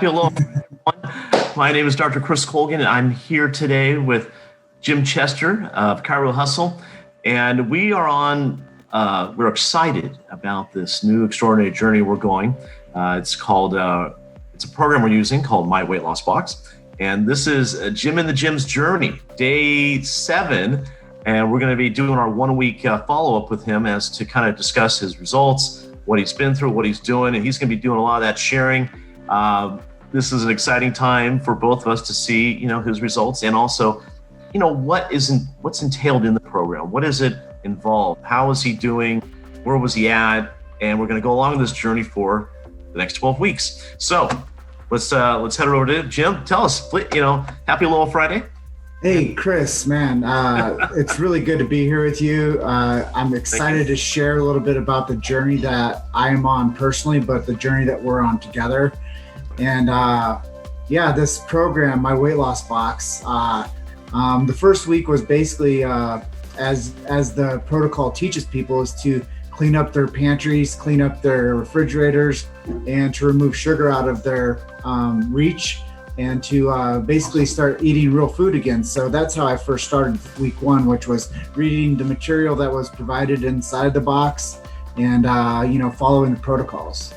Happy aloha, everyone. My name is Dr. Chris Colgin, and I'm here today with Jim Chester of Chiro Hustle. And we're excited about this new extraordinary journey we're going. It's a program we're using called My Weight Loss Box. And this is Jim in the Gym's journey, day 7. And we're going to be doing our 1-week follow-up with him as to kind of discuss his results, what he's been through, what he's doing. And he's going to be doing a lot of that sharing. This is an exciting time for both of us to see, his results, and also, what's entailed in the program. What does it involve? How is he doing? Where was he at? And we're going to go along this journey for the next 12 weeks. So let's head over to Jim. Tell us, happy Aloha Friday. Hey, Chris, man, it's really good to be here with you. I'm excited to share a little bit about the journey that I am on personally, but the journey that we're on together. And this program, My Weight Loss Box, the first week was basically, as the protocol teaches people, is to clean up their pantries, clean up their refrigerators, and to remove sugar out of their reach, and to basically start eating real food again. So that's how I first started week 1, which was reading the material that was provided inside the box and, following the protocols.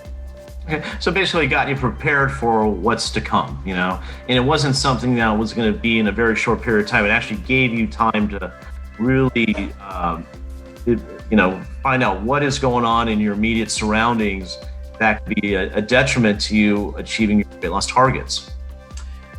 Okay, so basically got you prepared for what's to come, and it wasn't something that was going to be in a very short period of time. It actually gave you time to really, find out what is going on in your immediate surroundings that could be a detriment to you achieving your weight loss targets.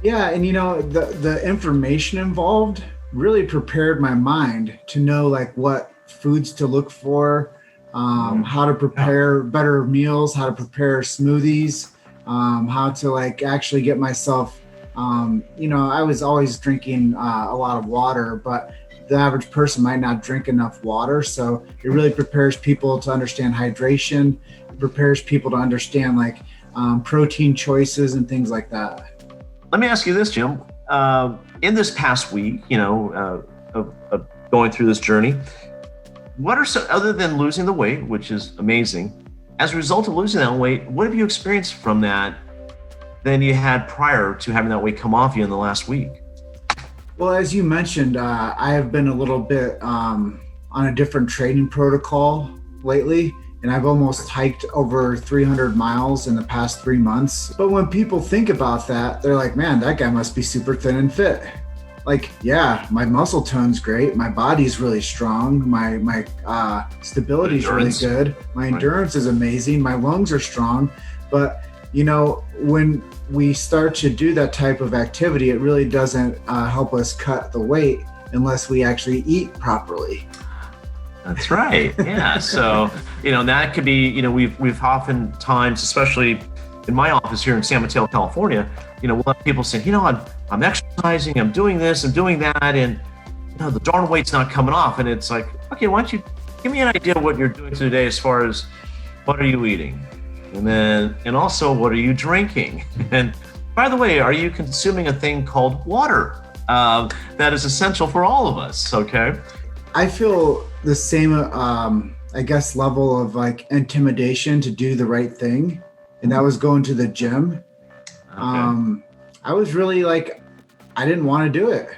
Yeah, and the information involved really prepared my mind to know what foods to look for, how to prepare better meals, how to prepare smoothies, how to actually get myself, I was always drinking a lot of water, but the average person might not drink enough water. So it really prepares people to understand hydration, prepares people to understand protein choices and things like that. Let me ask you this, Jim. In this past week, of going through this journey, what are other than losing the weight, which is amazing, as a result of losing that weight, what have you experienced from that than you had prior to having that weight come off you in the last week? Well, as you mentioned, I have been a little bit on a different training protocol lately, and I've almost hiked over 300 miles in the past 3 months. But when people think about that, they're like, man, that guy must be super thin and fit. Yeah, my muscle tone's great. My body's really strong. My stability is really good. My endurance is amazing. My lungs are strong. But, when we start to do that type of activity, it really doesn't help us cut the weight unless we actually eat properly. That's right. Yeah. So, that could be, we've oftentimes, especially in my office here in San Mateo, California, we'll have people say, I'm exercising, I'm doing this, I'm doing that, and the darn weight's not coming off. And it's like, okay, why don't you give me an idea of what you're doing today as far as what are you eating? And also, what are you drinking? And by the way, are you consuming a thing called water? That is essential for all of us, okay? I feel the same, level of intimidation to do the right thing. And that was going to the gym. Okay. I was really I didn't want to do it.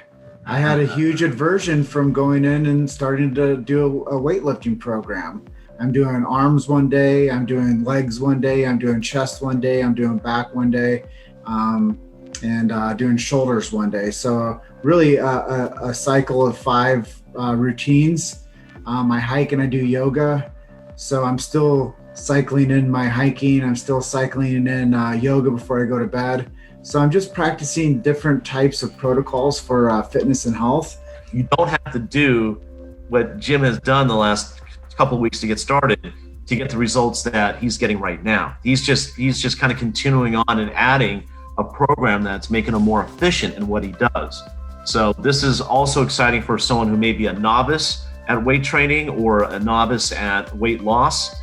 I had a huge aversion from going in and starting to do a weightlifting program. I'm doing arms one day, I'm doing legs one day, I'm doing chest one day, I'm doing back one day, and doing shoulders one day. So really a cycle of 5 routines. I hike and I do yoga. So I'm still cycling in my hiking. I'm still cycling in yoga before I go to bed. So I'm just practicing different types of protocols for fitness and health. You don't have to do what Jim has done the last couple of weeks to get started to get the results that he's getting right now. He's just kind of continuing on and adding a program that's making him more efficient in what he does. So this is also exciting for someone who may be a novice at weight training or a novice at weight loss.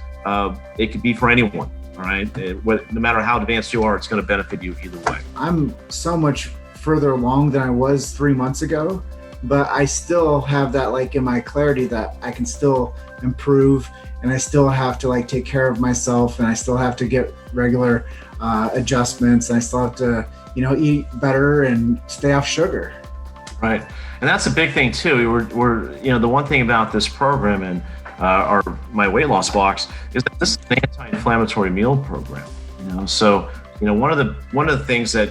It could be for anyone, all right? No matter how advanced you are, it's going to benefit you either way. I'm so much further along than I was 3 months ago but I still have that like in my clarity that I can still improve, and I still have to like take care of myself, and I still have to get regular adjustments, and I still have to, eat better and stay off sugar. Right. And that's a big thing too. We're the one thing about this program and my weight loss box is that this is an anti-inflammatory meal program. So one of the things that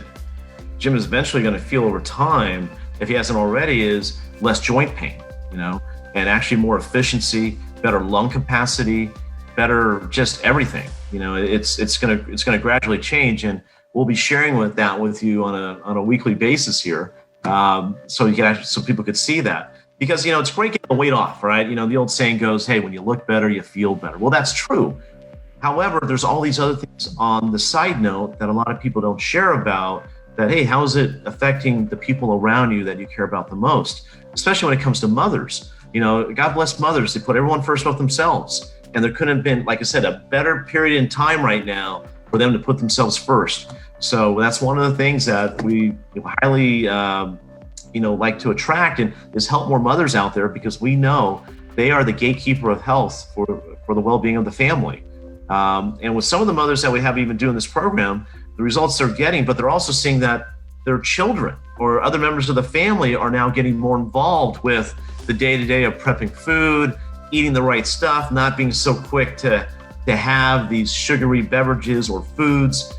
Jim is eventually going to feel over time, if he hasn't already, is less joint pain. And actually more efficiency, better lung capacity, better just everything. It's gonna gradually change, and we'll be sharing that with you on a weekly basis here. So people could see that, because it's great getting the weight off, right? The old saying goes, hey, when you look better, you feel better. Well, that's true. However, there's all these other things on the side note that a lot of people don't share about, that, hey, how is it affecting the people around you that you care about the most, especially when it comes to mothers. God bless mothers. They put everyone first above themselves, and there couldn't have been, like I said, a better period in time right now for them to put themselves first. So that's one of the things that we highly, like to attract, and is help more mothers out there, because we know they are the gatekeeper of health for the well-being of the family. And with some of the mothers that we have even doing this program, the results they're getting, but they're also seeing that their children or other members of the family are now getting more involved with the day-to-day of prepping food, eating the right stuff, not being so quick to have these sugary beverages or foods.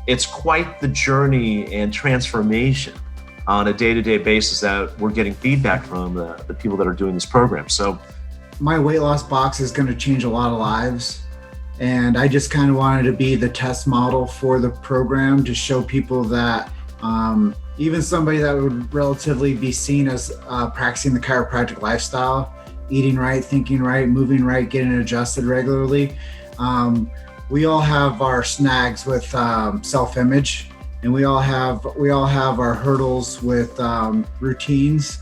It's quite the journey and transformation on a day-to-day basis that we're getting feedback from the people that are doing this program. So my weight loss box is going to change a lot of lives. And I just kind of wanted to be the test model for the program to show people that even somebody that would relatively be seen as practicing the chiropractic lifestyle, eating right, thinking right, moving right, getting adjusted regularly, we all have our snags with self-image, and we all have our hurdles with routines.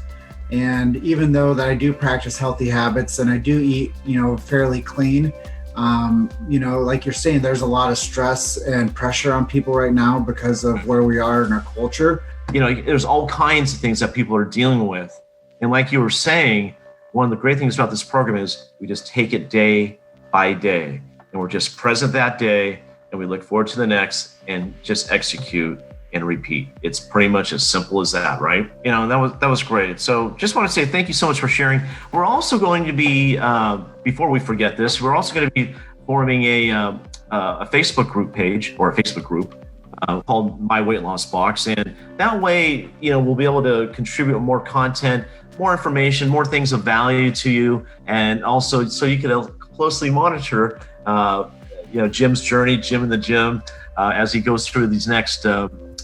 And even though that I do practice healthy habits and I do eat, fairly clean, like you're saying, there's a lot of stress and pressure on people right now because of where we are in our culture. There's all kinds of things that people are dealing with. And like you were saying, one of the great things about this program is we just take it day by day, and we're just present that day, and we look forward to the next and just execute and repeat. It's pretty much as simple as that, right? That was great. So just want to say thank you so much for sharing. We're also going to be, before we forget this, we're also going to be forming a Facebook group page, or a Facebook group called My Weight Loss Box. And that way, we'll be able to contribute more content, more information, more things of value to you. And also so you can closely monitor, Jim's journey, Jim in the gym, as he goes through these next,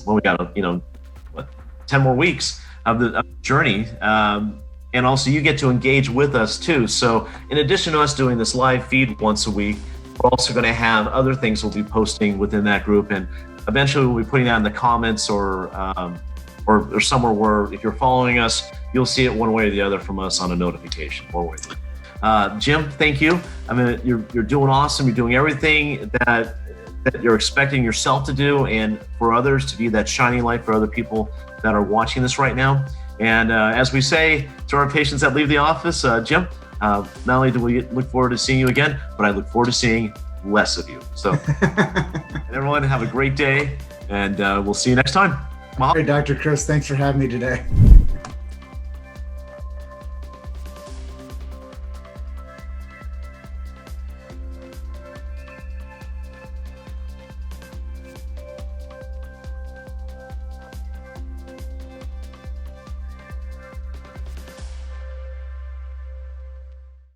we got 10 more weeks of the journey. And also you get to engage with us too. So in addition to us doing this live feed once a week, we're also going to have other things we'll be posting within that group. And eventually we'll be putting that in the comments or somewhere where if you're following us, you'll see it one way or the other from us on a notification. One way. Jim, thank you. I mean, you're doing awesome. You're doing everything that you're expecting yourself to do, and for others to be that shining light for other people that are watching this right now. And as we say to our patients that leave the office, Jim, not only do we look forward to seeing you again, but I look forward to seeing less of you. So everyone have a great day, and we'll see you next time. Hey, Dr. Chris, thanks for having me today.